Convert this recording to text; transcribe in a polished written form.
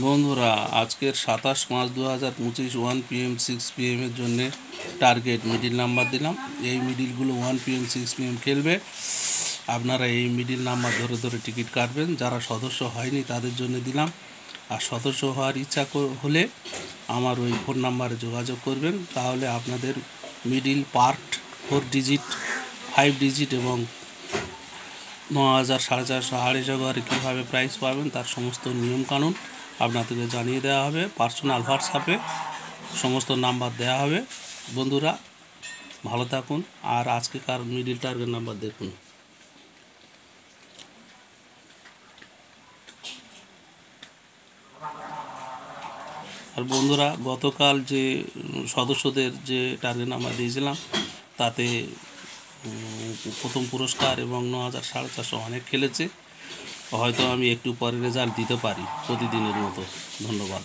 বন্ধুরা, আজকের 27/5/2025 1 PM 6 PM এর জন্য টার্গেট মিডিল নাম্বার দিলাম। এই মিডিলগুলো 1 PM 6 PM খেলবে। আপনারা এই মিডিল নাম্বার ধরে ধরে টিকিট কাটবেন। যারা সদস্য হয়নি তাদের জন্য দিলাম। আর সদস্য হওয়ার ইচ্ছা হলে আমার ওই ফোন নাম্বারে যোগাযোগ করবেন। তাহলে আপনাদের মিডিল পার্ট 4 ডিজিট, 5 ডিজিট এবং 9,000, 4,500, 2,500 কীভাবে প্রাইস পাবেন তার সমস্ত নিয়মকানুন আপনাদেরকে জানিয়ে দেওয়া হবে। পার্সোনাল হোয়াটসঅ্যাপে সমস্ত নাম্বার দেওয়া হবে। বন্ধুরা ভালো থাকুন। আর আজকেকার মিডিল টার্গেট নাম্বার দেখুন। আর বন্ধুরা, গতকাল যে সদস্যদের যে টার্গেট নাম্বার দিয়েছিলাম তাতে প্রথম পুরস্কার এবং 9,000, 4,500 অনেক খেলেছে। হয়তো আমি একটু পরে রেজাল্ট দিতে পারি প্রতিদিনের মতো। ধন্যবাদ।